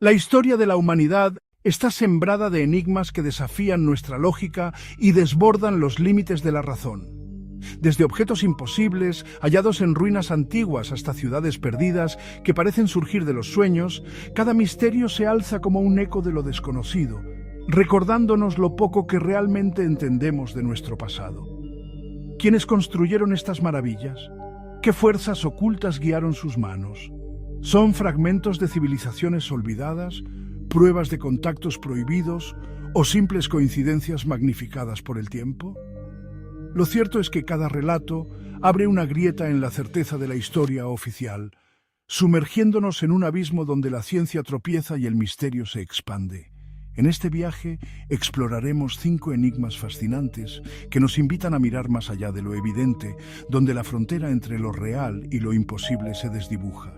La historia de la humanidad está sembrada de enigmas que desafían nuestra lógica y desbordan los límites de la razón. Desde objetos imposibles, hallados en ruinas antiguas, hasta ciudades perdidas que parecen surgir de los sueños, cada misterio se alza como un eco de lo desconocido, recordándonos lo poco que realmente entendemos de nuestro pasado. ¿Quiénes construyeron estas maravillas? ¿Qué fuerzas ocultas guiaron sus manos? ¿Son fragmentos de civilizaciones olvidadas, pruebas de contactos prohibidos o simples coincidencias magnificadas por el tiempo? Lo cierto es que cada relato abre una grieta en la certeza de la historia oficial, sumergiéndonos en un abismo donde la ciencia tropieza y el misterio se expande. En este viaje exploraremos 5 enigmas fascinantes que nos invitan a mirar más allá de lo evidente, donde la frontera entre lo real y lo imposible se desdibuja.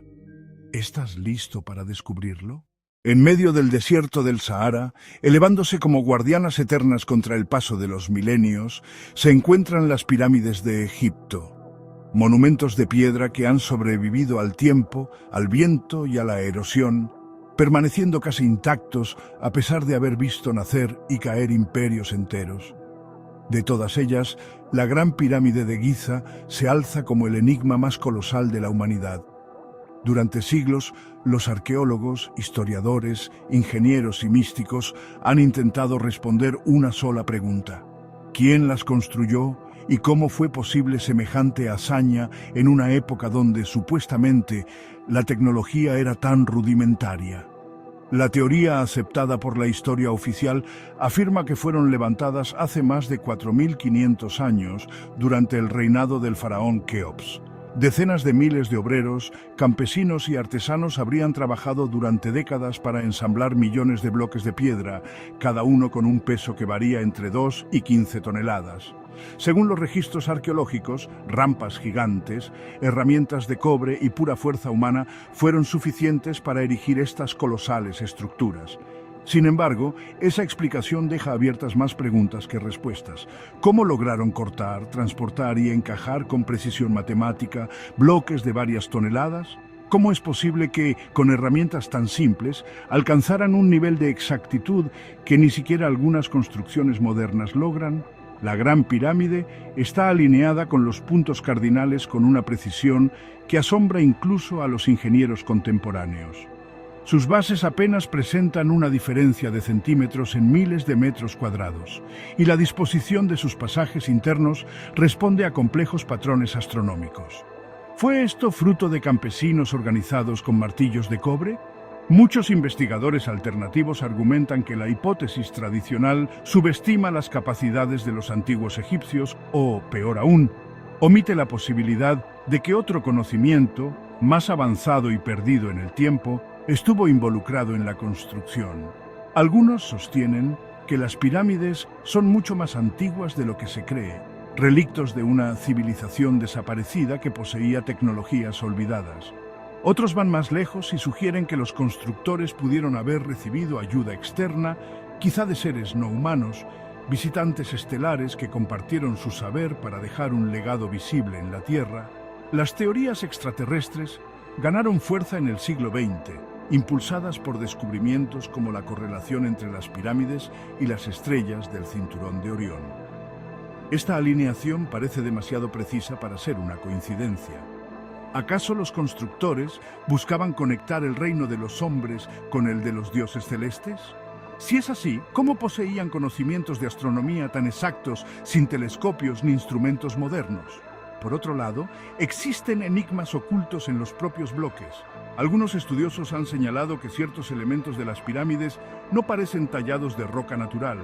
¿Estás listo para descubrirlo? En medio del desierto del Sahara, elevándose como guardianas eternas contra el paso de los milenios, se encuentran las pirámides de Egipto, monumentos de piedra que han sobrevivido al tiempo, al viento y a la erosión, permaneciendo casi intactos a pesar de haber visto nacer y caer imperios enteros. De todas ellas, la Gran Pirámide de Giza se alza como el enigma más colosal de la humanidad. Durante siglos, los arqueólogos, historiadores, ingenieros y místicos han intentado responder una sola pregunta: ¿quién las construyó y cómo fue posible semejante hazaña en una época donde, supuestamente, la tecnología era tan rudimentaria? La teoría aceptada por la historia oficial afirma que fueron levantadas hace más de 4.500 años durante el reinado del faraón Keops. Decenas de miles de obreros, campesinos y artesanos habrían trabajado durante décadas para ensamblar millones de bloques de piedra, cada uno con un peso que varía entre 2 y 15 toneladas. Según los registros arqueológicos, rampas gigantes, herramientas de cobre y pura fuerza humana fueron suficientes para erigir estas colosales estructuras. Sin embargo, esa explicación deja abiertas más preguntas que respuestas. ¿Cómo lograron cortar, transportar y encajar con precisión matemática bloques de varias toneladas? ¿Cómo es posible que, con herramientas tan simples, alcanzaran un nivel de exactitud que ni siquiera algunas construcciones modernas logran? La Gran Pirámide está alineada con los puntos cardinales con una precisión que asombra incluso a los ingenieros contemporáneos. Sus bases apenas presentan una diferencia de centímetros en miles de metros cuadrados, y la disposición de sus pasajes internos responde a complejos patrones astronómicos. ¿Fue esto fruto de campesinos organizados con martillos de cobre? Muchos investigadores alternativos argumentan que la hipótesis tradicional subestima las capacidades de los antiguos egipcios o, peor aún, omite la posibilidad de que otro conocimiento, más avanzado y perdido en el tiempo, estuvo involucrado en la construcción. Algunos sostienen que las pirámides son mucho más antiguas de lo que se cree, relictos de una civilización desaparecida que poseía tecnologías olvidadas. Otros van más lejos y sugieren que los constructores pudieron haber recibido ayuda externa, quizá de seres no humanos, visitantes estelares que compartieron su saber para dejar un legado visible en la Tierra. Las teorías extraterrestres ganaron fuerza en el siglo XX, impulsadas por descubrimientos como la correlación entre las pirámides y las estrellas del cinturón de Orión. Esta alineación parece demasiado precisa para ser una coincidencia. ¿Acaso los constructores buscaban conectar el reino de los hombres con el de los dioses celestes? Si es así, ¿cómo poseían conocimientos de astronomía tan exactos sin telescopios ni instrumentos modernos? Por otro lado, existen enigmas ocultos en los propios bloques. Algunos estudiosos han señalado que ciertos elementos de las pirámides no parecen tallados de roca natural,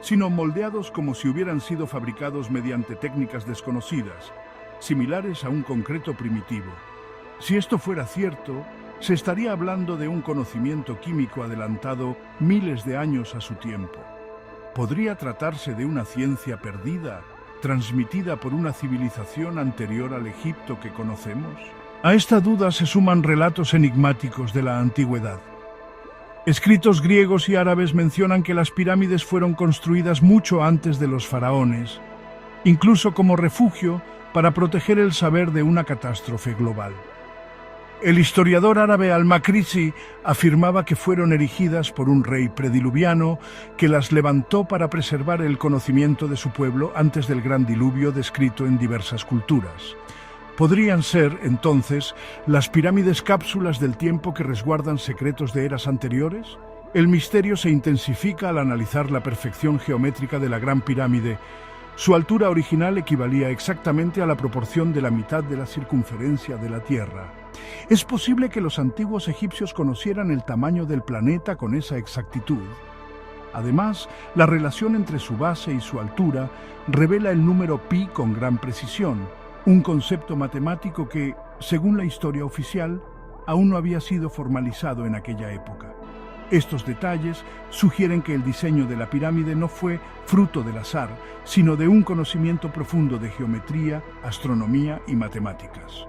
sino moldeados como si hubieran sido fabricados mediante técnicas desconocidas, similares a un concreto primitivo. Si esto fuera cierto, se estaría hablando de un conocimiento químico adelantado miles de años a su tiempo. ¿Podría tratarse de una ciencia perdida, transmitida por una civilización anterior al Egipto que conocemos? A esta duda se suman relatos enigmáticos de la antigüedad. Escritos griegos y árabes mencionan que las pirámides fueron construidas mucho antes de los faraones, incluso como refugio para proteger el saber de una catástrofe global. El historiador árabe al-Makrisi afirmaba que fueron erigidas por un rey prediluviano que las levantó para preservar el conocimiento de su pueblo antes del gran diluvio descrito en diversas culturas. Podrían ser, entonces, las pirámides cápsulas del tiempo que resguardan secretos de eras anteriores. El misterio se intensifica al analizar la perfección geométrica de la Gran Pirámide. Su altura original equivalía exactamente a la proporción de la mitad de la circunferencia de la Tierra. Es posible que los antiguos egipcios conocieran el tamaño del planeta con esa exactitud. Además, la relación entre su base y su altura revela el número pi con gran precisión, un concepto matemático que, según la historia oficial, aún no había sido formalizado en aquella época. Estos detalles sugieren que el diseño de la pirámide no fue fruto del azar, sino de un conocimiento profundo de geometría, astronomía y matemáticas.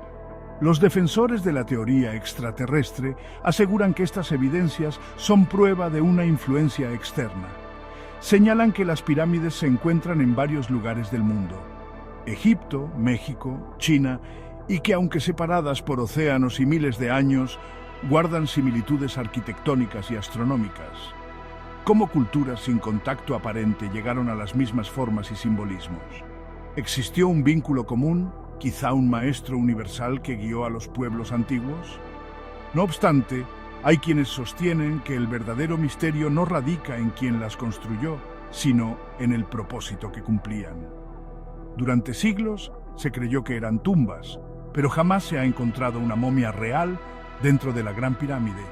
Los defensores de la teoría extraterrestre aseguran que estas evidencias son prueba de una influencia externa. Señalan que las pirámides se encuentran en varios lugares del mundo: Egipto, México, China, y que aunque separadas por océanos y miles de años, guardan similitudes arquitectónicas y astronómicas. ¿Cómo culturas sin contacto aparente llegaron a las mismas formas y simbolismos? ¿Existió un vínculo común? ¿Quizá un maestro universal que guió a los pueblos antiguos? No obstante, hay quienes sostienen que el verdadero misterio no radica en quien las construyó, sino en el propósito que cumplían. Durante siglos se creyó que eran tumbas, pero jamás se ha encontrado una momia real dentro de la Gran Pirámide.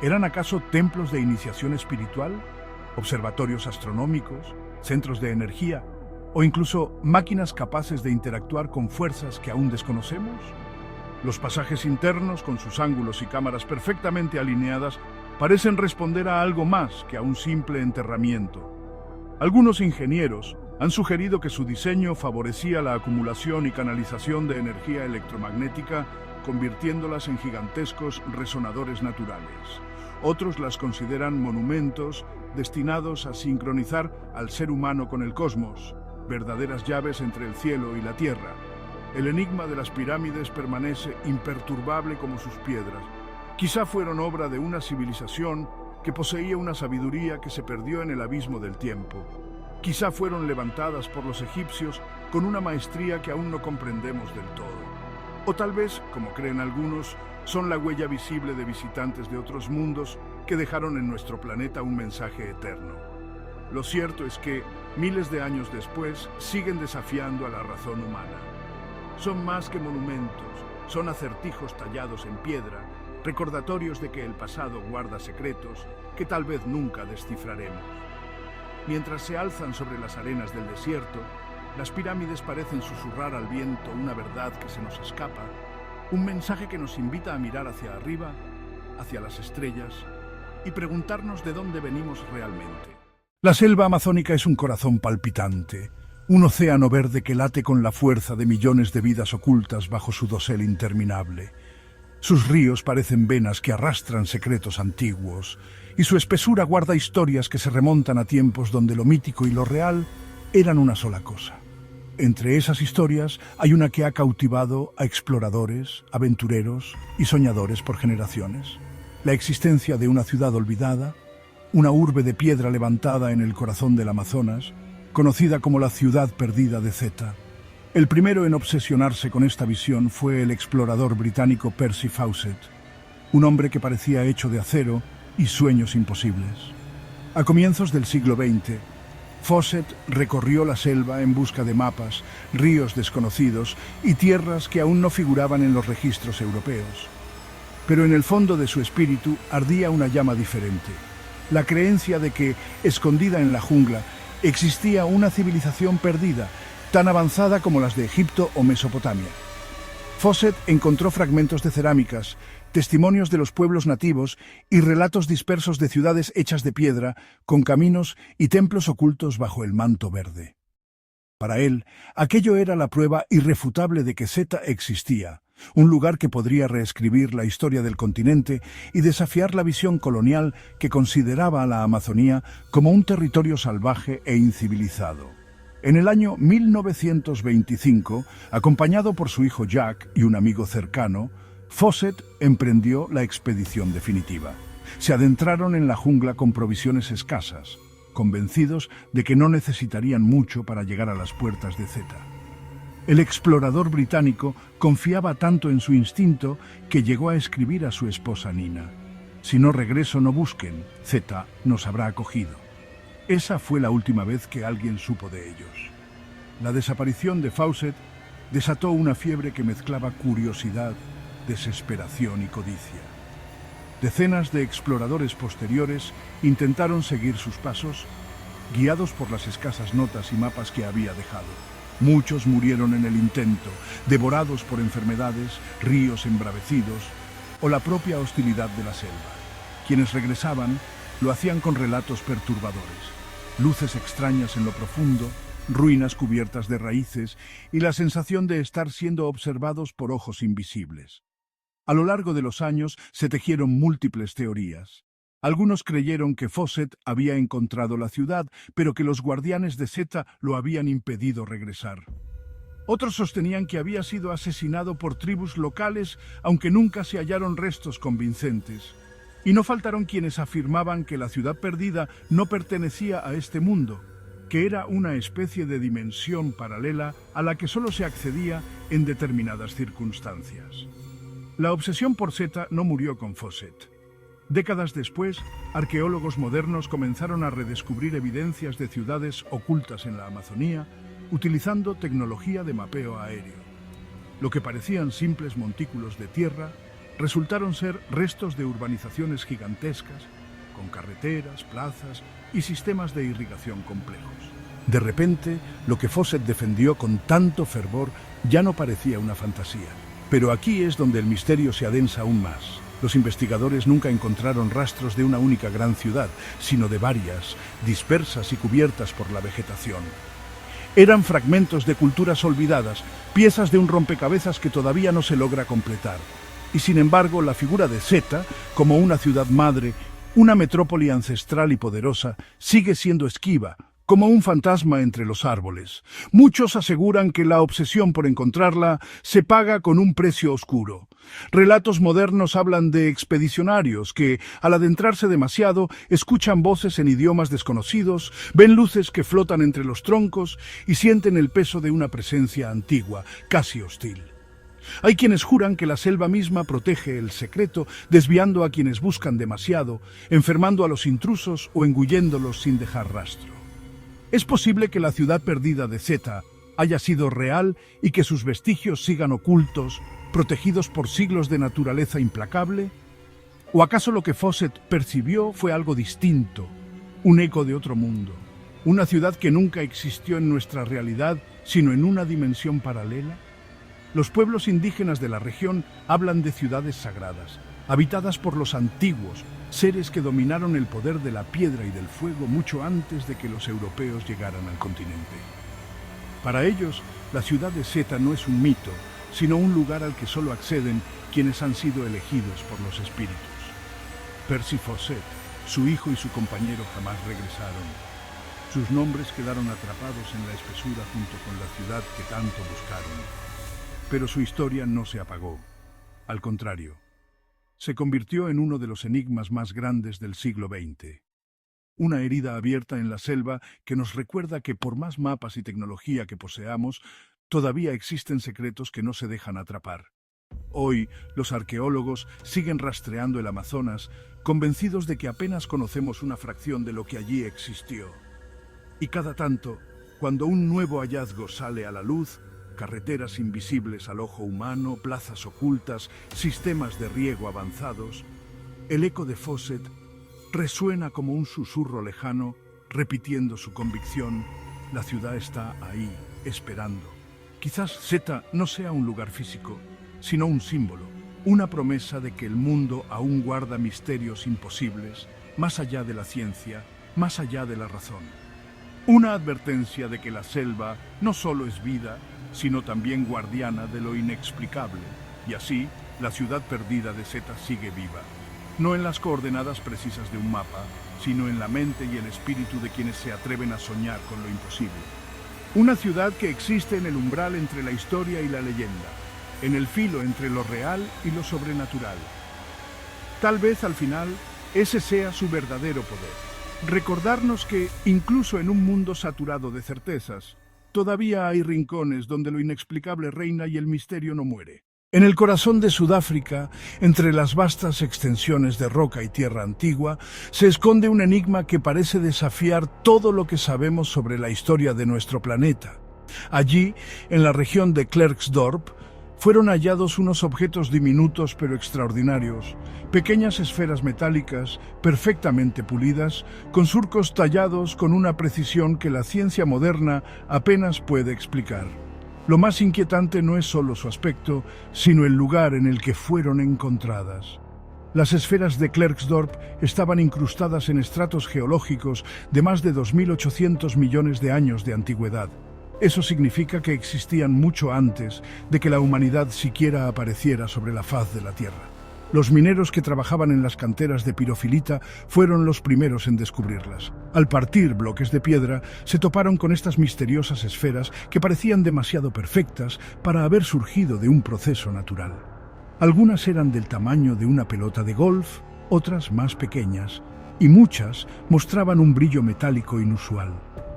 ¿Eran acaso templos de iniciación espiritual, observatorios astronómicos, centros de energía, o incluso máquinas capaces de interactuar con fuerzas que aún desconocemos? Los pasajes internos, con sus ángulos y cámaras perfectamente alineadas, parecen responder a algo más que a un simple enterramiento. Algunos ingenieros han sugerido que su diseño favorecía la acumulación y canalización de energía electromagnética, convirtiéndolas en gigantescos resonadores naturales. Otros las consideran monumentos destinados a sincronizar al ser humano con el cosmos, verdaderas llaves entre el cielo y la tierra. El enigma de las pirámides permanece imperturbable como sus piedras. Quizá fueron obra de una civilización que poseía una sabiduría que se perdió en el abismo del tiempo. Quizá fueron levantadas por los egipcios con una maestría que aún no comprendemos del todo. O tal vez, como creen algunos, son la huella visible de visitantes de otros mundos que dejaron en nuestro planeta un mensaje eterno. Lo cierto es que, miles de años después, siguen desafiando a la razón humana. Son más que monumentos, son acertijos tallados en piedra, recordatorios de que el pasado guarda secretos que tal vez nunca descifraremos. Mientras se alzan sobre las arenas del desierto, las pirámides parecen susurrar al viento una verdad que se nos escapa, un mensaje que nos invita a mirar hacia arriba, hacia las estrellas, y preguntarnos de dónde venimos realmente. La selva amazónica es un corazón palpitante, un océano verde que late con la fuerza de millones de vidas ocultas bajo su dosel interminable. Sus ríos parecen venas que arrastran secretos antiguos, y su espesura guarda historias que se remontan a tiempos donde lo mítico y lo real eran una sola cosa. Entre esas historias hay una que ha cautivado a exploradores, aventureros y soñadores por generaciones. La existencia de una ciudad olvidada, una urbe de piedra levantada en el corazón del Amazonas, conocida como la ciudad perdida de Zeta. El primero en obsesionarse con esta visión fue el explorador británico Percy Fawcett, un hombre que parecía hecho de acero y sueños imposibles. A comienzos del siglo XX, Fawcett recorrió la selva en busca de mapas, ríos desconocidos y tierras que aún no figuraban en los registros europeos. Pero en el fondo de su espíritu ardía una llama diferente, la creencia de que, escondida en la jungla, existía una civilización perdida, tan avanzada como las de Egipto o Mesopotamia. Fawcett encontró fragmentos de cerámicas, testimonios de los pueblos nativos y relatos dispersos de ciudades hechas de piedra, con caminos y templos ocultos bajo el manto verde. Para él, aquello era la prueba irrefutable de que Zeta existía, un lugar que podría reescribir la historia del continente y desafiar la visión colonial que consideraba a la Amazonía como un territorio salvaje e incivilizado. En el año 1925, acompañado por su hijo Jack y un amigo cercano, Fawcett emprendió la expedición definitiva. Se adentraron en la jungla con provisiones escasas, convencidos de que no necesitarían mucho para llegar a las puertas de Zeta. El explorador británico confiaba tanto en su instinto que llegó a escribir a su esposa Nina: «Si no regreso, no busquen, Zeta nos habrá acogido». Esa fue la última vez que alguien supo de ellos. La desaparición de Fawcett desató una fiebre que mezclaba curiosidad, desesperación y codicia. Decenas de exploradores posteriores intentaron seguir sus pasos, guiados por las escasas notas y mapas que había dejado. Muchos murieron en el intento, devorados por enfermedades, ríos embravecidos o la propia hostilidad de la selva. Quienes regresaban lo hacían con relatos perturbadores: luces extrañas en lo profundo, ruinas cubiertas de raíces y la sensación de estar siendo observados por ojos invisibles. A lo largo de los años se tejieron múltiples teorías. Algunos creyeron que Fawcett había encontrado la ciudad, pero que los guardianes de Zeta lo habían impedido regresar. Otros sostenían que había sido asesinado por tribus locales, aunque nunca se hallaron restos convincentes. Y no faltaron quienes afirmaban que la ciudad perdida no pertenecía a este mundo, que era una especie de dimensión paralela a la que solo se accedía en determinadas circunstancias. La obsesión por Zeta no murió con Fawcett. Décadas después, arqueólogos modernos comenzaron a redescubrir evidencias de ciudades ocultas en la Amazonía, utilizando tecnología de mapeo aéreo. Lo que parecían simples montículos de tierra resultaron ser restos de urbanizaciones gigantescas, con carreteras, plazas y sistemas de irrigación complejos. De repente, lo que Fawcett defendió con tanto fervor ya no parecía una fantasía. Pero aquí es donde el misterio se adensa aún más. Los investigadores nunca encontraron rastros de una única gran ciudad, sino de varias, dispersas y cubiertas por la vegetación. Eran fragmentos de culturas olvidadas, piezas de un rompecabezas que todavía no se logra completar. Y sin embargo, la figura de Zeta, como una ciudad madre, una metrópoli ancestral y poderosa, sigue siendo esquiva, como un fantasma entre los árboles. Muchos aseguran que la obsesión por encontrarla se paga con un precio oscuro. Relatos modernos hablan de expedicionarios que, al adentrarse demasiado, escuchan voces en idiomas desconocidos, ven luces que flotan entre los troncos y sienten el peso de una presencia antigua, casi hostil. Hay quienes juran que la selva misma protege el secreto, desviando a quienes buscan demasiado, enfermando a los intrusos o engulléndolos sin dejar rastro. Es posible que la ciudad perdida de Zeta haya sido real y que sus vestigios sigan ocultos, protegidos por siglos de naturaleza implacable. ¿O acaso lo que Fawcett percibió fue algo distinto, un eco de otro mundo, una ciudad que nunca existió en nuestra realidad, sino en una dimensión paralela? Los pueblos indígenas de la región hablan de ciudades sagradas, habitadas por los antiguos, seres que dominaron el poder de la piedra y del fuego mucho antes de que los europeos llegaran al continente. Para ellos, la ciudad de Zeta no es un mito, sino un lugar al que solo acceden quienes han sido elegidos por los espíritus. Percy Fawcett, su hijo y su compañero jamás regresaron. Sus nombres quedaron atrapados en la espesura junto con la ciudad que tanto buscaron. Pero su historia no se apagó. Al contrario, se convirtió en uno de los enigmas más grandes del siglo XX. Una herida abierta en la selva que nos recuerda que por más mapas y tecnología que poseamos, todavía existen secretos que no se dejan atrapar. Hoy, los arqueólogos siguen rastreando el Amazonas, convencidos de que apenas conocemos una fracción de lo que allí existió. Y cada tanto, cuando un nuevo hallazgo sale a la luz, carreteras invisibles al ojo humano, plazas ocultas, sistemas de riego avanzados, el eco de Fawcett resuena como un susurro lejano, repitiendo su convicción: la ciudad está ahí, esperando. Quizás Zeta no sea un lugar físico, sino un símbolo, una promesa de que el mundo aún guarda misterios imposibles, más allá de la ciencia, más allá de la razón. Una advertencia de que la selva no solo es vida, sino también guardiana de lo inexplicable, y así la ciudad perdida de Zeta sigue viva, no en las coordenadas precisas de un mapa, sino en la mente y el espíritu de quienes se atreven a soñar con lo imposible. Una ciudad que existe en el umbral entre la historia y la leyenda, en el filo entre lo real y lo sobrenatural. Tal vez al final ese sea su verdadero poder. Recordarnos que, incluso en un mundo saturado de certezas, todavía hay rincones donde lo inexplicable reina y el misterio no muere. En el corazón de Sudáfrica, entre las vastas extensiones de roca y tierra antigua, se esconde un enigma que parece desafiar todo lo que sabemos sobre la historia de nuestro planeta. Allí, en la región de Klerksdorp, fueron hallados unos objetos diminutos pero extraordinarios, pequeñas esferas metálicas perfectamente pulidas, con surcos tallados con una precisión que la ciencia moderna apenas puede explicar. Lo más inquietante no es solo su aspecto, sino el lugar en el que fueron encontradas. Las esferas de Klerksdorp estaban incrustadas en estratos geológicos de más de 2.800 millones de años de antigüedad. Eso significa que existían mucho antes de que la humanidad siquiera apareciera sobre la faz de la Tierra. Los mineros que trabajaban en las canteras de pirofilita fueron los primeros en descubrirlas. Al partir bloques de piedra, se toparon con estas misteriosas esferas que parecían demasiado perfectas para haber surgido de un proceso natural. Algunas eran del tamaño de una pelota de golf, otras más pequeñas, y muchas mostraban un brillo metálico inusual.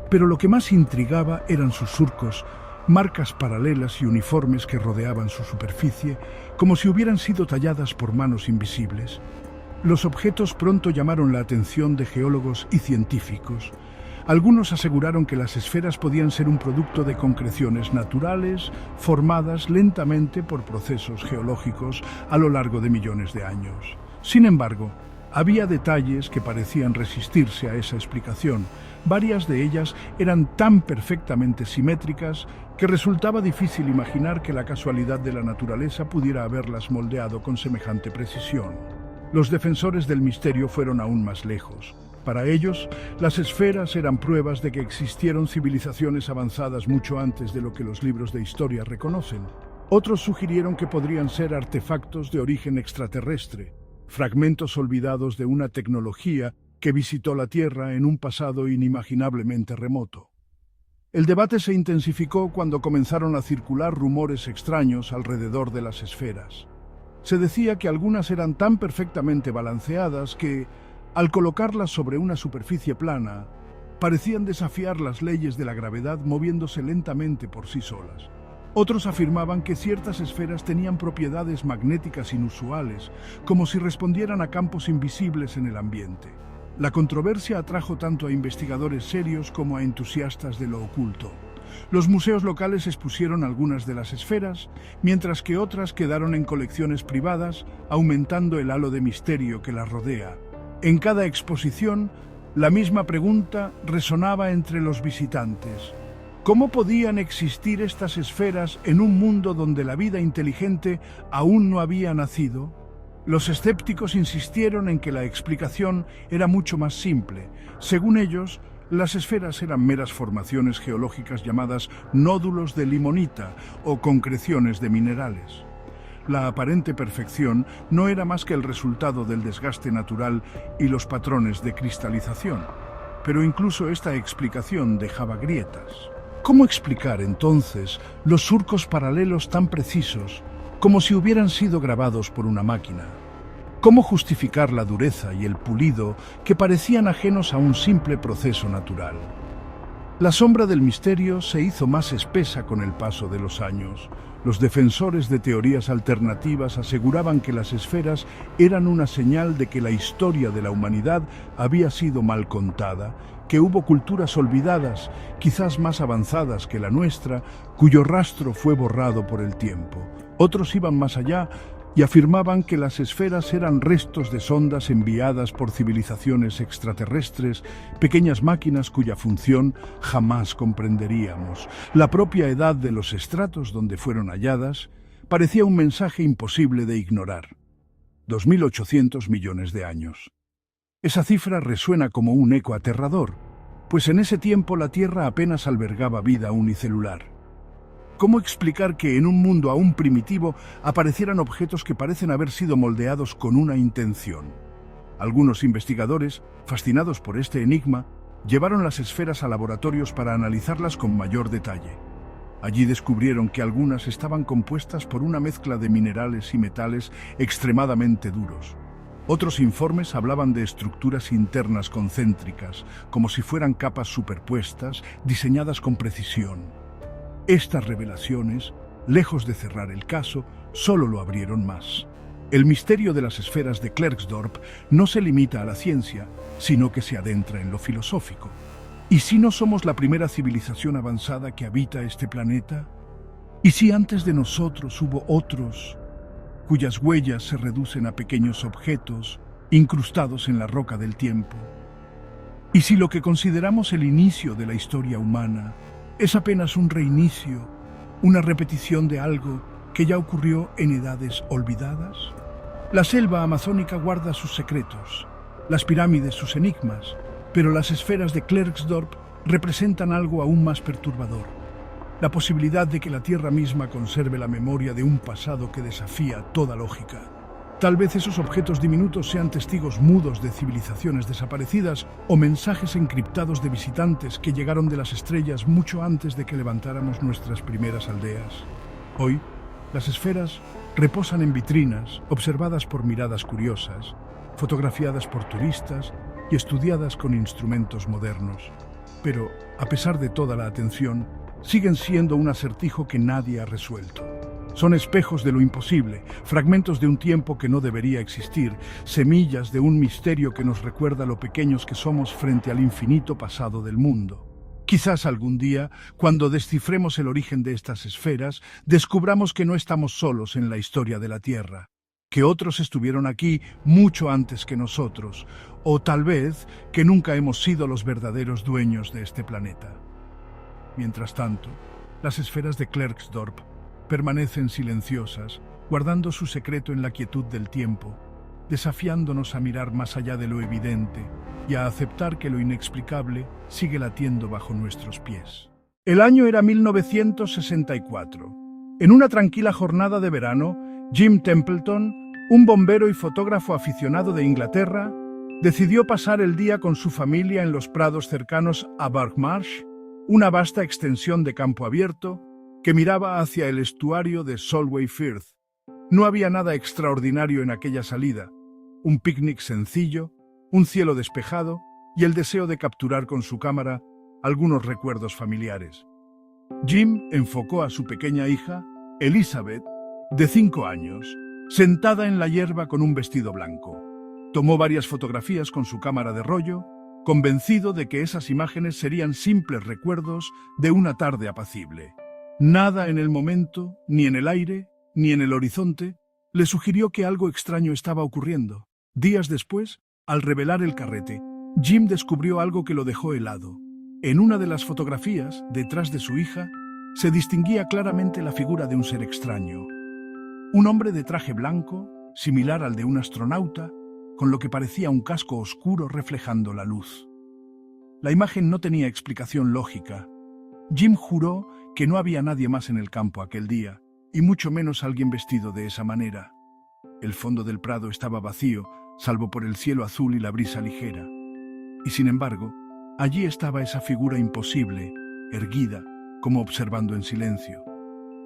Pero lo que más intrigaba eran sus surcos, marcas paralelas y uniformes que rodeaban su superficie, como si hubieran sido talladas por manos invisibles. Los objetos pronto llamaron la atención de geólogos y científicos. Algunos aseguraron que las esferas podían ser un producto de concreciones naturales, formadas lentamente por procesos geológicos a lo largo de millones de años. Sin embargo, había detalles que parecían resistirse a esa explicación. Varias de ellas eran tan perfectamente simétricas que resultaba difícil imaginar que la casualidad de la naturaleza pudiera haberlas moldeado con semejante precisión. Los defensores del misterio fueron aún más lejos. Para ellos, las esferas eran pruebas de que existieron civilizaciones avanzadas mucho antes de lo que los libros de historia reconocen. Otros sugirieron que podrían ser artefactos de origen extraterrestre, fragmentos olvidados de una tecnología que visitó la Tierra en un pasado inimaginablemente remoto. El debate se intensificó cuando comenzaron a circular rumores extraños alrededor de las esferas. Se decía que algunas eran tan perfectamente balanceadas que, al colocarlas sobre una superficie plana, parecían desafiar las leyes de la gravedad moviéndose lentamente por sí solas. Otros afirmaban que ciertas esferas tenían propiedades magnéticas inusuales, como si respondieran a campos invisibles en el ambiente. La controversia atrajo tanto a investigadores serios como a entusiastas de lo oculto. Los museos locales expusieron algunas de las esferas, mientras que otras quedaron en colecciones privadas, aumentando el halo de misterio que las rodea. En cada exposición, la misma pregunta resonaba entre los visitantes. ¿Cómo podían existir estas esferas en un mundo donde la vida inteligente aún no había nacido? Los escépticos insistieron en que la explicación era mucho más simple. Según ellos, las esferas eran meras formaciones geológicas llamadas nódulos de limonita o concreciones de minerales. La aparente perfección no era más que el resultado del desgaste natural y los patrones de cristalización. Pero incluso esta explicación dejaba grietas. ¿Cómo explicar entonces los surcos paralelos tan precisos, como si hubieran sido grabados por una máquina? ¿Cómo justificar la dureza y el pulido que parecían ajenos a un simple proceso natural? La sombra del misterio se hizo más espesa con el paso de los años. Los defensores de teorías alternativas aseguraban que las esferas eran una señal de que la historia de la humanidad había sido mal contada, que hubo culturas olvidadas, quizás más avanzadas que la nuestra, cuyo rastro fue borrado por el tiempo. Otros iban más allá y afirmaban que las esferas eran restos de sondas enviadas por civilizaciones extraterrestres, pequeñas máquinas cuya función jamás comprenderíamos. La propia edad de los estratos donde fueron halladas parecía un mensaje imposible de ignorar. 2.800 millones de años. Esa cifra resuena como un eco aterrador, pues en ese tiempo la Tierra apenas albergaba vida unicelular. ¿Cómo explicar que en un mundo aún primitivo aparecieran objetos que parecen haber sido moldeados con una intención? Algunos investigadores, fascinados por este enigma, llevaron las esferas a laboratorios para analizarlas con mayor detalle. Allí descubrieron que algunas estaban compuestas por una mezcla de minerales y metales extremadamente duros. Otros informes hablaban de estructuras internas concéntricas, como si fueran capas superpuestas, diseñadas con precisión. Estas revelaciones, lejos de cerrar el caso, solo lo abrieron más. El misterio de las esferas de Klerksdorp no se limita a la ciencia, sino que se adentra en lo filosófico. ¿Y si no somos la primera civilización avanzada que habita este planeta? ¿Y si antes de nosotros hubo otros, cuyas huellas se reducen a pequeños objetos incrustados en la roca del tiempo? ¿Y si lo que consideramos el inicio de la historia humana es apenas un reinicio, una repetición de algo que ya ocurrió en edades olvidadas? La selva amazónica guarda sus secretos, las pirámides sus enigmas, pero las esferas de Klerksdorp representan algo aún más perturbador: la posibilidad de que la Tierra misma conserve la memoria de un pasado que desafía toda lógica. Tal vez esos objetos diminutos sean testigos mudos de civilizaciones desaparecidas o mensajes encriptados de visitantes que llegaron de las estrellas mucho antes de que levantáramos nuestras primeras aldeas. Hoy, las esferas reposan en vitrinas, observadas por miradas curiosas, fotografiadas por turistas y estudiadas con instrumentos modernos. Pero, a pesar de toda la atención, siguen siendo un acertijo que nadie ha resuelto. Son espejos de lo imposible, fragmentos de un tiempo que no debería existir, semillas de un misterio que nos recuerda lo pequeños que somos frente al infinito pasado del mundo. Quizás algún día, cuando descifremos el origen de estas esferas, descubramos que no estamos solos en la historia de la Tierra, que otros estuvieron aquí mucho antes que nosotros, o tal vez que nunca hemos sido los verdaderos dueños de este planeta. Mientras tanto, las esferas de Klerksdorp permanecen silenciosas, guardando su secreto en la quietud del tiempo, desafiándonos a mirar más allá de lo evidente y a aceptar que lo inexplicable sigue latiendo bajo nuestros pies. El año era 1964. En una tranquila jornada de verano, Jim Templeton, un bombero y fotógrafo aficionado de Inglaterra, decidió pasar el día con su familia en los prados cercanos a Burgmarsh, una vasta extensión de campo abierto que miraba hacia el estuario de Solway Firth. No había nada extraordinario en aquella salida: un picnic sencillo, un cielo despejado y el deseo de capturar con su cámara algunos recuerdos familiares. Jim enfocó a su pequeña hija, Elizabeth, de 5 años, sentada en la hierba con un vestido blanco. Tomó varias fotografías con su cámara de rollo, convencido de que esas imágenes serían simples recuerdos de una tarde apacible. Nada en el momento, ni en el aire, ni en el horizonte, le sugirió que algo extraño estaba ocurriendo. Días después, al revelar el carrete, Jim descubrió algo que lo dejó helado. En una de las fotografías, detrás de su hija, se distinguía claramente la figura de un ser extraño. Un hombre de traje blanco, similar al de un astronauta, con lo que parecía un casco oscuro reflejando la luz. La imagen no tenía explicación lógica. Jim juró que no había nadie más en el campo aquel día, y mucho menos alguien vestido de esa manera. El fondo del prado estaba vacío, salvo por el cielo azul y la brisa ligera. Y sin embargo, allí estaba esa figura imposible, erguida, como observando en silencio.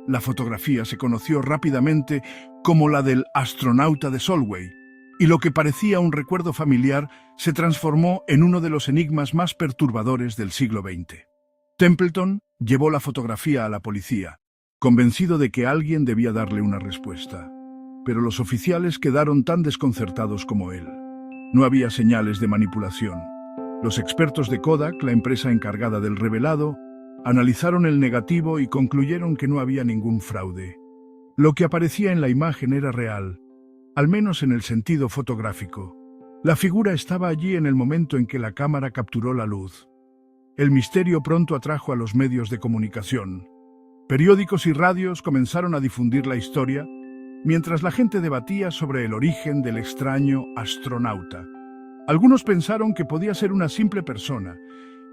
La fotografía se conoció rápidamente como la del astronauta de Solway, y lo que parecía un recuerdo familiar se transformó en uno de los enigmas más perturbadores del siglo XX. Templeton llevó la fotografía a la policía, convencido de que alguien debía darle una respuesta. Pero los oficiales quedaron tan desconcertados como él. No había señales de manipulación. Los expertos de Kodak, la empresa encargada del revelado, analizaron el negativo y concluyeron que no había ningún fraude. Lo que aparecía en la imagen era real, al menos en el sentido fotográfico. La figura estaba allí en el momento en que la cámara capturó la luz. El misterio pronto atrajo a los medios de comunicación. Periódicos y radios comenzaron a difundir la historia, mientras la gente debatía sobre el origen del extraño astronauta. Algunos pensaron que podía ser una simple persona,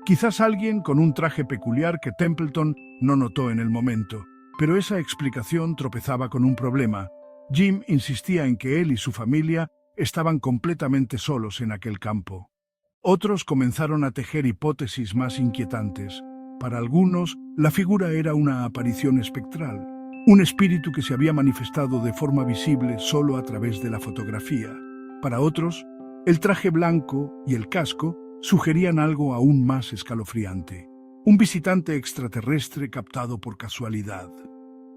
quizás alguien con un traje peculiar que Templeton no notó en el momento, pero esa explicación tropezaba con un problema. Jim insistía en que él y su familia estaban completamente solos en aquel campo. Otros comenzaron a tejer hipótesis más inquietantes. Para algunos, la figura era una aparición espectral, un espíritu que se había manifestado de forma visible solo a través de la fotografía. Para otros, el traje blanco y el casco sugerían algo aún más escalofriante, un visitante extraterrestre captado por casualidad.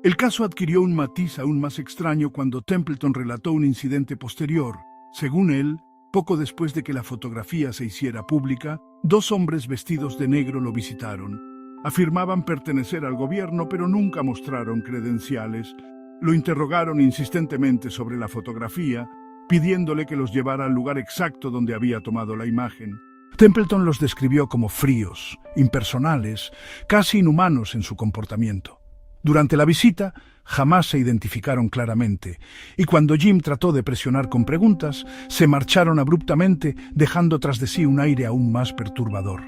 El caso adquirió un matiz aún más extraño cuando Templeton relató un incidente posterior. Según él, poco después de que la fotografía se hiciera pública, 2 hombres vestidos de negro lo visitaron. Afirmaban pertenecer al gobierno, pero nunca mostraron credenciales. Lo interrogaron insistentemente sobre la fotografía, pidiéndole que los llevara al lugar exacto donde había tomado la imagen. Templeton los describió como fríos, impersonales, casi inhumanos en su comportamiento. Durante la visita, jamás se identificaron claramente, y cuando Jim trató de presionar con preguntas, se marcharon abruptamente, dejando tras de sí un aire aún más perturbador.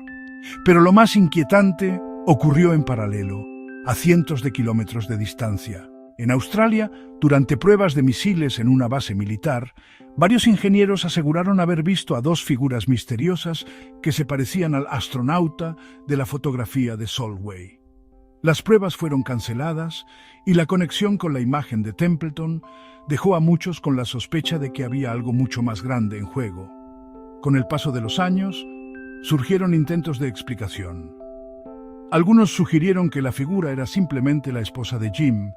Pero lo más inquietante ocurrió en paralelo, a cientos de kilómetros de distancia. En Australia, durante pruebas de misiles en una base militar, varios ingenieros aseguraron haber visto a 2 figuras misteriosas que se parecían al astronauta de la fotografía de Solway. Las pruebas fueron canceladas y la conexión con la imagen de Templeton dejó a muchos con la sospecha de que había algo mucho más grande en juego. Con el paso de los años, surgieron intentos de explicación. Algunos sugirieron que la figura era simplemente la esposa de Jim,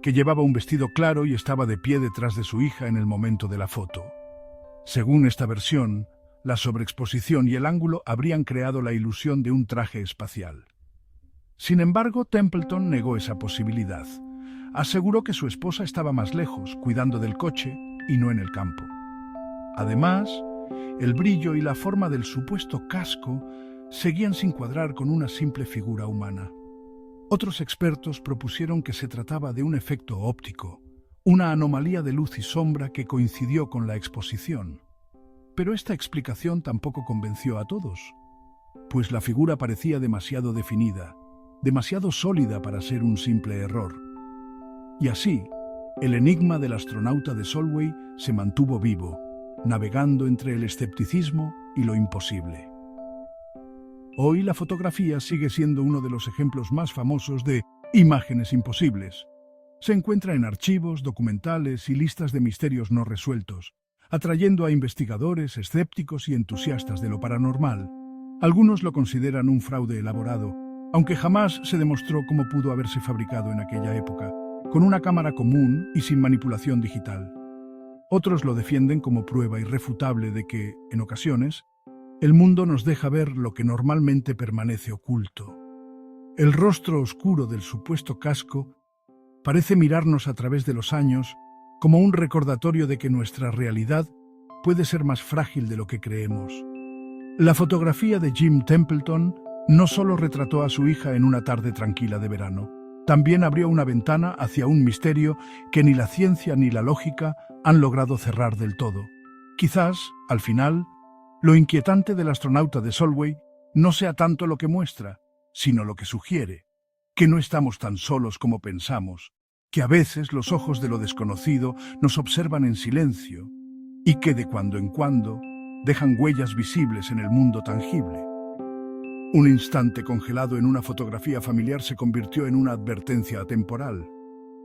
que llevaba un vestido claro y estaba de pie detrás de su hija en el momento de la foto. Según esta versión, la sobreexposición y el ángulo habrían creado la ilusión de un traje espacial. Sin embargo, Templeton negó esa posibilidad. Aseguró que su esposa estaba más lejos, cuidando del coche, y no en el campo. Además, el brillo y la forma del supuesto casco seguían sin cuadrar con una simple figura humana. Otros expertos propusieron que se trataba de un efecto óptico, una anomalía de luz y sombra que coincidió con la exposición. Pero esta explicación tampoco convenció a todos, pues la figura parecía demasiado definida, demasiado sólida para ser un simple error. Y así, el enigma del astronauta de Solway se mantuvo vivo, navegando entre el escepticismo y lo imposible. Hoy la fotografía sigue siendo uno de los ejemplos más famosos de imágenes imposibles. Se encuentra en archivos, documentales y listas de misterios no resueltos, atrayendo a investigadores, escépticos y entusiastas de lo paranormal. Algunos lo consideran un fraude elaborado, aunque jamás se demostró cómo pudo haberse fabricado en aquella época, con una cámara común y sin manipulación digital. Otros lo defienden como prueba irrefutable de que, en ocasiones, el mundo nos deja ver lo que normalmente permanece oculto. El rostro oscuro del supuesto casco parece mirarnos a través de los años como un recordatorio de que nuestra realidad puede ser más frágil de lo que creemos. La fotografía de Jim Templeton no solo retrató a su hija en una tarde tranquila de verano, también abrió una ventana hacia un misterio que ni la ciencia ni la lógica han logrado cerrar del todo. Quizás, al final, lo inquietante del astronauta de Solway no sea tanto lo que muestra, sino lo que sugiere, que no estamos tan solos como pensamos, que a veces los ojos de lo desconocido nos observan en silencio y que de cuando en cuando dejan huellas visibles en el mundo tangible. Un instante congelado en una fotografía familiar se convirtió en una advertencia atemporal.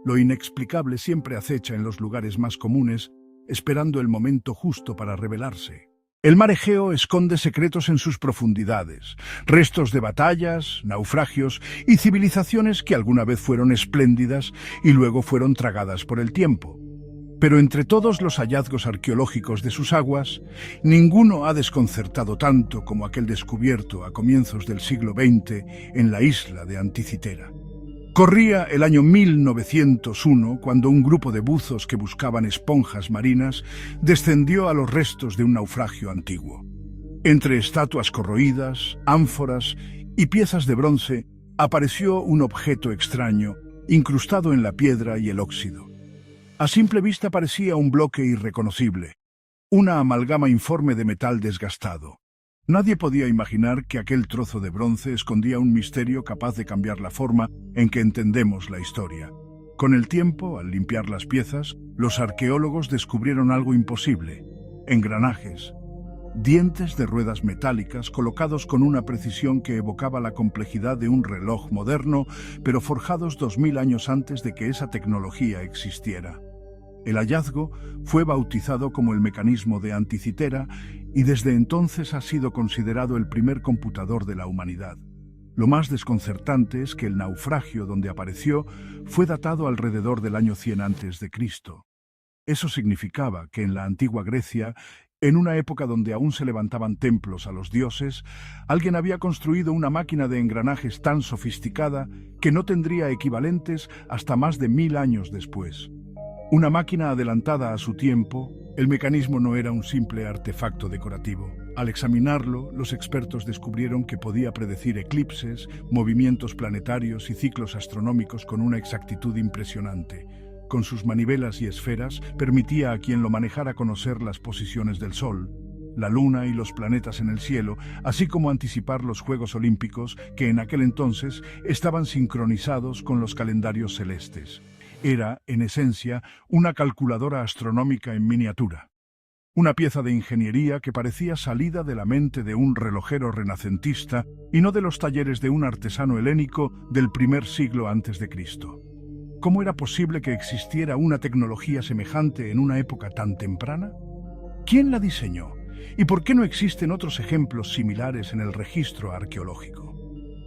Lo inexplicable siempre acecha en los lugares más comunes, esperando el momento justo para revelarse. El mar Egeo esconde secretos en sus profundidades, restos de batallas, naufragios y civilizaciones que alguna vez fueron espléndidas y luego fueron tragadas por el tiempo. Pero entre todos los hallazgos arqueológicos de sus aguas, ninguno ha desconcertado tanto como aquel descubierto a comienzos del siglo XX en la isla de Anticitera. Corría el año 1901 cuando un grupo de buzos que buscaban esponjas marinas descendió a los restos de un naufragio antiguo. Entre estatuas corroídas, ánforas y piezas de bronce apareció un objeto extraño, incrustado en la piedra y el óxido. A simple vista parecía un bloque irreconocible, una amalgama informe de metal desgastado. Nadie podía imaginar que aquel trozo de bronce escondía un misterio capaz de cambiar la forma en que entendemos la historia. Con el tiempo, al limpiar las piezas, los arqueólogos descubrieron algo imposible: engranajes. Dientes de ruedas metálicas colocados con una precisión que evocaba la complejidad de un reloj moderno, pero forjados 2000 años antes de que esa tecnología existiera. El hallazgo fue bautizado como el mecanismo de Anticitera y desde entonces ha sido considerado el primer computador de la humanidad. Lo más desconcertante es que el naufragio donde apareció fue datado alrededor del año 100 a.C. Eso significaba que en la antigua Grecia, en una época donde aún se levantaban templos a los dioses, alguien había construido una máquina de engranajes tan sofisticada que no tendría equivalentes hasta más de 1000 años después. Una máquina adelantada a su tiempo, el mecanismo no era un simple artefacto decorativo. Al examinarlo, los expertos descubrieron que podía predecir eclipses, movimientos planetarios y ciclos astronómicos con una exactitud impresionante. Con sus manivelas y esferas, permitía a quien lo manejara conocer las posiciones del Sol, la Luna y los planetas en el cielo, así como anticipar los Juegos Olímpicos que en aquel entonces estaban sincronizados con los calendarios celestes. Era, en esencia, una calculadora astronómica en miniatura. Una pieza de ingeniería que parecía salida de la mente de un relojero renacentista y no de los talleres de un artesano helénico del primer siglo antes de Cristo. ¿Cómo era posible que existiera una tecnología semejante en una época tan temprana? ¿Quién la diseñó? ¿Y por qué no existen otros ejemplos similares en el registro arqueológico?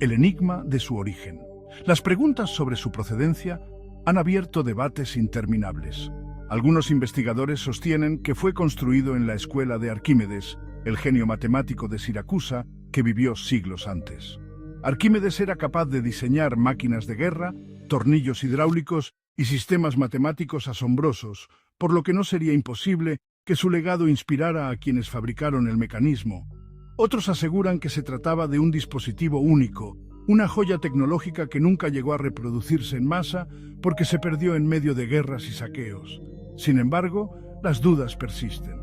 El enigma de su origen. Las preguntas sobre su procedencia han abierto debates interminables. Algunos investigadores sostienen que fue construido en la escuela de Arquímedes, el genio matemático de Siracusa, que vivió siglos antes. Arquímedes era capaz de diseñar máquinas de guerra, tornillos hidráulicos y sistemas matemáticos asombrosos, por lo que no sería imposible que su legado inspirara a quienes fabricaron el mecanismo. Otros aseguran que se trataba de un dispositivo único, una joya tecnológica que nunca llegó a reproducirse en masa porque se perdió en medio de guerras y saqueos. Sin embargo, las dudas persisten.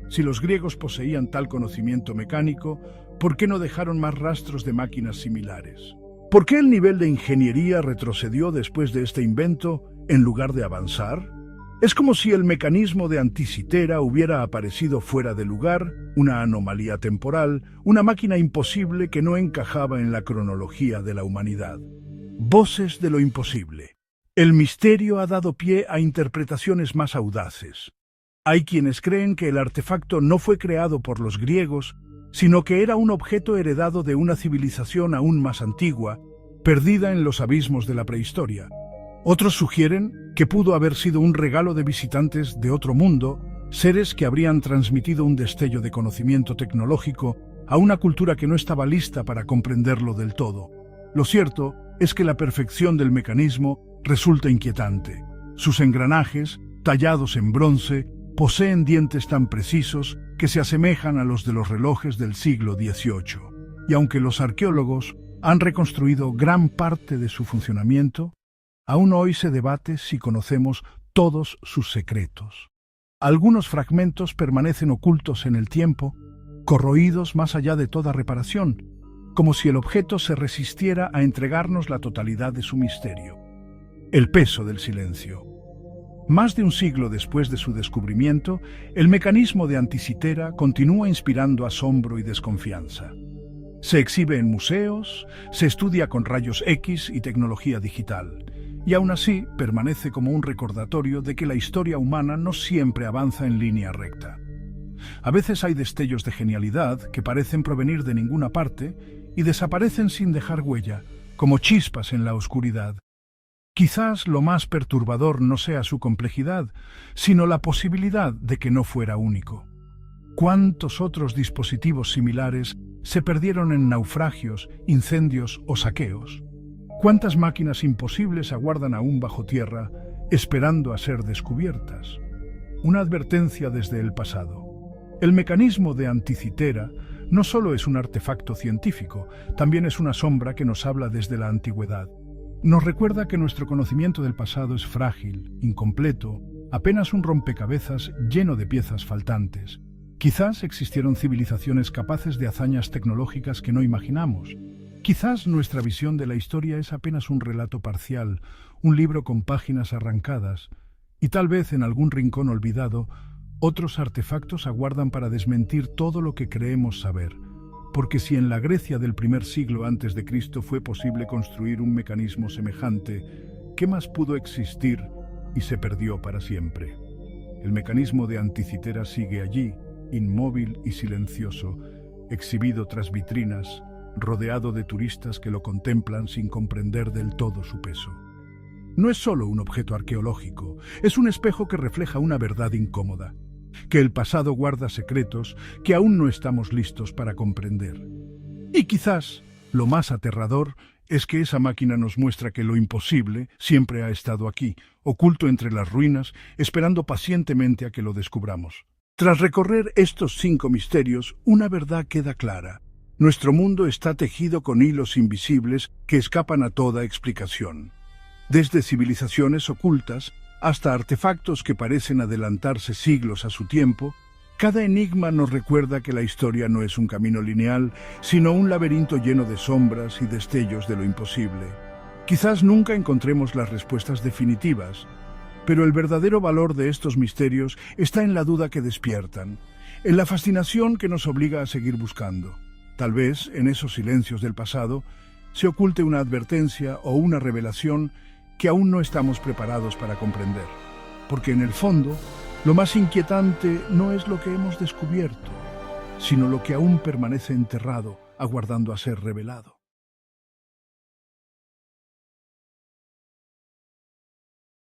Si los griegos poseían tal conocimiento mecánico, ¿por qué no dejaron más rastros de máquinas similares? ¿Por qué el nivel de ingeniería retrocedió después de este invento en lugar de avanzar? Es como si el mecanismo de Anticitera hubiera aparecido fuera de lugar, una anomalía temporal, una máquina imposible que no encajaba en la cronología de la humanidad. Voces de lo imposible. El misterio ha dado pie a interpretaciones más audaces. Hay quienes creen que el artefacto no fue creado por los griegos, sino que era un objeto heredado de una civilización aún más antigua, perdida en los abismos de la prehistoria. Otros sugieren que pudo haber sido un regalo de visitantes de otro mundo, seres que habrían transmitido un destello de conocimiento tecnológico a una cultura que no estaba lista para comprenderlo del todo. Lo cierto es que la perfección del mecanismo resulta inquietante. Sus engranajes, tallados en bronce, poseen dientes tan precisos que se asemejan a los de los relojes del siglo XVIII. Y aunque los arqueólogos han reconstruido gran parte de su funcionamiento, aún hoy se debate si conocemos todos sus secretos. Algunos fragmentos permanecen ocultos en el tiempo, corroídos más allá de toda reparación, como si el objeto se resistiera a entregarnos la totalidad de su misterio. El peso del silencio. Más de un siglo después de su descubrimiento, el mecanismo de Anticitera continúa inspirando asombro y desconfianza. Se exhibe en museos, se estudia con rayos X y tecnología digital, y aún así permanece como un recordatorio de que la historia humana no siempre avanza en línea recta. A veces hay destellos de genialidad que parecen provenir de ninguna parte y desaparecen sin dejar huella, como chispas en la oscuridad. Quizás lo más perturbador no sea su complejidad, sino la posibilidad de que no fuera único. ¿Cuántos otros dispositivos similares se perdieron en naufragios, incendios o saqueos? ¿Cuántas máquinas imposibles aguardan aún bajo tierra, esperando a ser descubiertas? Una advertencia desde el pasado. El mecanismo de Anticitera no solo es un artefacto científico, también es una sombra que nos habla desde la antigüedad. Nos recuerda que nuestro conocimiento del pasado es frágil, incompleto, apenas un rompecabezas lleno de piezas faltantes. Quizás existieron civilizaciones capaces de hazañas tecnológicas que no imaginamos. Quizás nuestra visión de la historia es apenas un relato parcial, un libro con páginas arrancadas, y tal vez en algún rincón olvidado, Otros artefactos aguardan para desmentir todo lo que creemos saber. Porque si en la Grecia del primer siglo antes de Cristo fue posible construir un mecanismo semejante, ¿qué más pudo existir y se perdió para siempre? El mecanismo de Anticitera sigue allí, inmóvil y silencioso, exhibido tras vitrinas, rodeado de turistas que lo contemplan sin comprender del todo su peso. No es solo un objeto arqueológico, es un espejo que refleja una verdad incómoda, que el pasado guarda secretos que aún no estamos listos para comprender. Y quizás, lo más aterrador, es que esa máquina nos muestra que lo imposible siempre ha estado aquí, oculto entre las ruinas, esperando pacientemente a que lo descubramos. Tras recorrer estos 5 misterios, una verdad queda clara. Nuestro mundo está tejido con hilos invisibles que escapan a toda explicación. Desde civilizaciones ocultas hasta artefactos que parecen adelantarse siglos a su tiempo, cada enigma nos recuerda que la historia no es un camino lineal, sino un laberinto lleno de sombras y destellos de lo imposible. Quizás nunca encontremos las respuestas definitivas, pero el verdadero valor de estos misterios está en la duda que despiertan, en la fascinación que nos obliga a seguir buscando. Tal vez, en esos silencios del pasado, se oculte una advertencia o una revelación que aún no estamos preparados para comprender. Porque en el fondo, lo más inquietante no es lo que hemos descubierto, sino lo que aún permanece enterrado, aguardando a ser revelado.